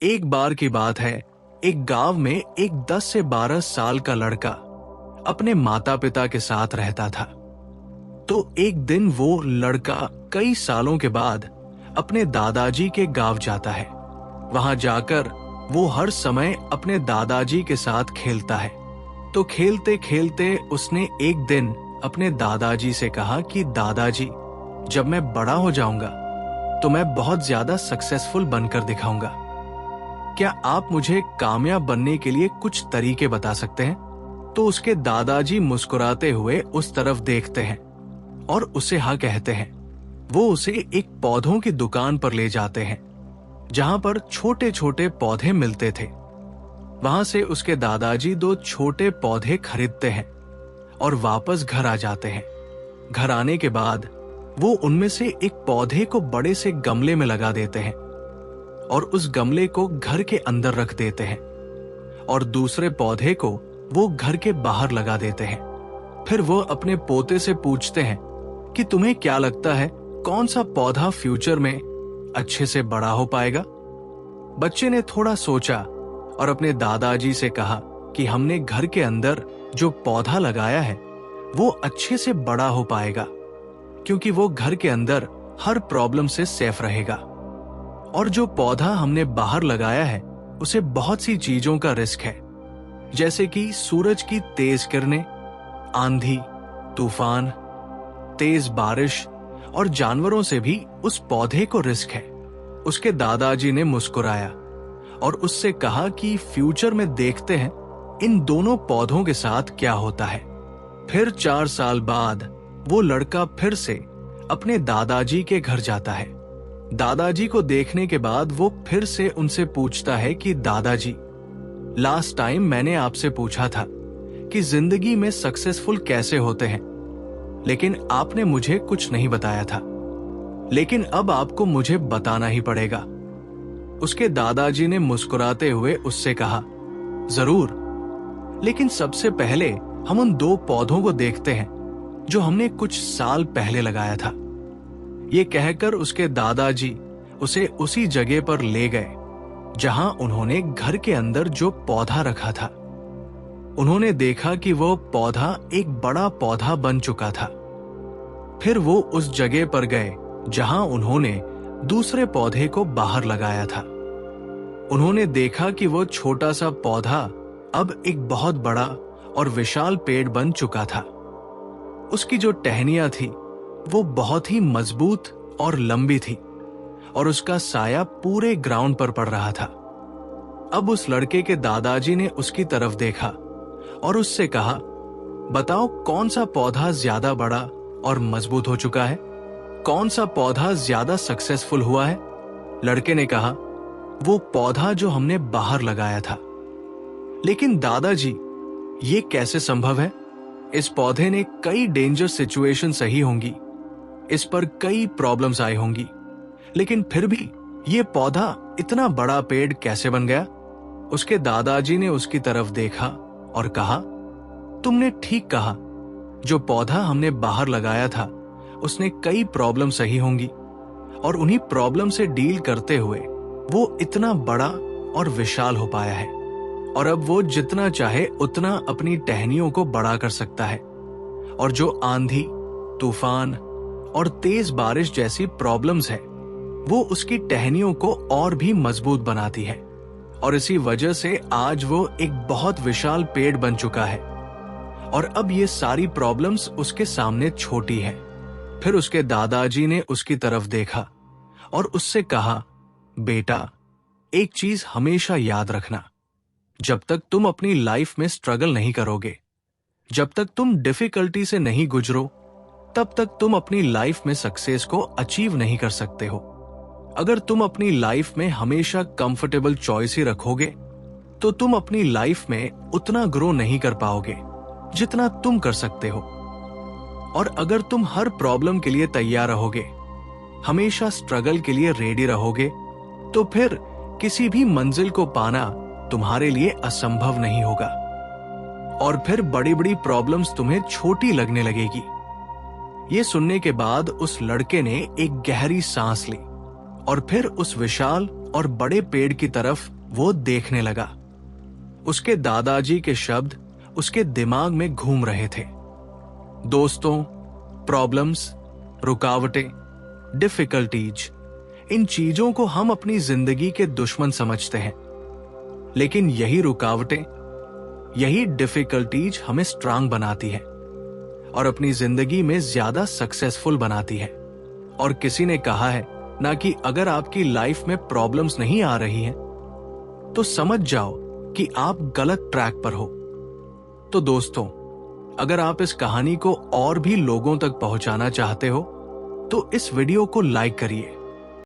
एक बार की बात है, एक गांव में एक 10 से 12 साल का लड़का अपने माता पिता के साथ रहता था। तो एक दिन वो लड़का कई सालों के बाद अपने दादाजी के गांव जाता है। वहां जाकर वो हर समय अपने दादाजी के साथ खेलता है। तो खेलते खेलते उसने एक दिन अपने दादाजी से कहा कि दादाजी, जब मैं बड़ा हो जाऊंगा तो मैं बहुत ज्यादा सक्सेसफुल बनकर दिखाऊंगा। क्या आप मुझे कामयाब बनने के लिए कुछ तरीके बता सकते हैं? तो उसके दादाजी मुस्कुराते हुए उस तरफ देखते हैं और उसे हाँ कहते हैं। वो उसे एक पौधों की दुकान पर ले जाते हैं जहां पर छोटे छोटे पौधे मिलते थे। वहां से उसके दादाजी 2 छोटे पौधे खरीदते हैं और वापस घर आ जाते हैं। घर आने के बाद वो उनमें से एक पौधे को बड़े से गमले में लगा देते हैं और उस गमले को घर के अंदर रख देते हैं और दूसरे पौधे को वो घर के बाहर लगा देते हैं। फिर वो अपने पोते से पूछते हैं कि तुम्हें क्या लगता है कौन सा पौधा फ्यूचर में अच्छे से बड़ा हो पाएगा? बच्चे ने थोड़ा सोचा और अपने दादाजी से कहा कि हमने घर के अंदर जो पौधा लगाया है वो अच्छे से बड़ा हो पाएगा, क्योंकि वो घर के अंदर हर प्रॉब्लम से सेफ रहेगा। और जो पौधा हमने बाहर लगाया है उसे बहुत सी चीजों का रिस्क है, जैसे कि सूरज की तेज किरणें, आंधी, तूफान, तेज बारिश और जानवरों से भी उस पौधे को रिस्क है। उसके दादाजी ने मुस्कुराया और उससे कहा कि फ्यूचर में देखते हैं इन दोनों पौधों के साथ क्या होता है। फिर 4 साल बाद वो लड़का फिर से अपने दादाजी के घर जाता है। दादाजी को देखने के बाद वो फिर से उनसे पूछता है कि दादाजी, लास्ट टाइम मैंने आपसे पूछा था कि जिंदगी में सक्सेसफुल कैसे होते हैं, लेकिन आपने मुझे कुछ नहीं बताया था, लेकिन अब आपको मुझे बताना ही पड़ेगा। उसके दादाजी ने मुस्कुराते हुए उससे कहा, जरूर, लेकिन सबसे पहले हम उन 2 पौधों को देखते हैं जो हमने कुछ साल पहले लगाया था। ये कहकर उसके दादाजी उसे उसी जगह पर ले गए जहां उन्होंने घर के अंदर जो पौधा रखा था। उन्होंने देखा कि वो पौधा एक बड़ा पौधा बन चुका था। फिर वो उस जगह पर गए जहां उन्होंने दूसरे पौधे को बाहर लगाया था। उन्होंने देखा कि वो छोटा सा पौधा अब एक बहुत बड़ा और विशाल पेड़ बन चुका था। उसकी जो टहनियां थी वो बहुत ही मजबूत और लंबी थी और उसका साया पूरे ग्राउंड पर पड़ रहा था। अब उस लड़के के दादाजी ने उसकी तरफ देखा और उससे कहा, बताओ कौन सा पौधा ज्यादा बड़ा और मजबूत हो चुका है? कौन सा पौधा ज्यादा सक्सेसफुल हुआ है? लड़के ने कहा, वो पौधा जो हमने बाहर लगाया था। लेकिन दादाजी, ये कैसे संभव है? इस पौधे ने कई डेंजर सिचुएशन सही होंगी, इस पर कई प्रॉब्लम्स आई होंगी, लेकिन फिर भी ये पौधा इतना बड़ा पेड़ कैसे बन गया? उसके दादाजी ने उसकी तरफ देखा और कहा, तुमने ठीक कहा, जो पौधा हमने बाहर लगाया था उसने कई प्रॉब्लम सही होंगी और उन्हीं प्रॉब्लम से डील करते हुए वो इतना बड़ा और विशाल हो पाया है और अब वो जितना चाहे उतना अपनी टहनियों को बड़ा कर सकता है। और जो आंधी, तूफान और तेज बारिश जैसी प्रॉब्लम्स है वो उसकी टहनियों को और भी मजबूत बनाती है और इसी वजह से आज वो एक बहुत विशाल पेड़ बन चुका है और अब ये सारी प्रॉब्लम्स उसके सामने छोटी है। फिर उसके दादाजी ने उसकी तरफ देखा और उससे कहा, बेटा, एक चीज हमेशा याद रखना, जब तक तुम अपनी लाइफ में स्ट्रगल नहीं करोगे, जब तक तुम डिफिकल्टी से नहीं गुजरो, तब तक तुम अपनी लाइफ में सक्सेस को अचीव नहीं कर सकते हो। अगर तुम अपनी लाइफ में हमेशा कंफर्टेबल चॉइस ही रखोगे तो तुम अपनी लाइफ में उतना ग्रो नहीं कर पाओगे जितना तुम कर सकते हो। और अगर तुम हर प्रॉब्लम के लिए तैयार रहोगे, हमेशा स्ट्रगल के लिए रेडी रहोगे, तो फिर किसी भी मंजिल को पाना तुम्हारे लिए असंभव नहीं होगा और फिर बड़ी बड़ी प्रॉब्लम्स तुम्हें छोटी लगने लगेगी। ये सुनने के बाद उस लड़के ने एक गहरी सांस ली और फिर उस विशाल और बड़े पेड़ की तरफ वो देखने लगा। उसके दादाजी के शब्द उसके दिमाग में घूम रहे थे। दोस्तों, प्रॉब्लम्स, रुकावटें, डिफिकल्टीज, इन चीजों को हम अपनी जिंदगी के दुश्मन समझते हैं, लेकिन यही रुकावटें, यही डिफिकल्टीज हमें स्ट्रांग बनाती है और अपनी जिंदगी में ज्यादा सक्सेसफुल बनाती है। और किसी ने कहा है ना कि अगर आपकी लाइफ में प्रॉब्लम्स नहीं आ रही हैं, तो समझ जाओ कि आप गलत ट्रैक पर हो। तो दोस्तों, अगर आप इस कहानी को और भी लोगों तक पहुंचाना चाहते हो तो इस वीडियो को लाइक करिए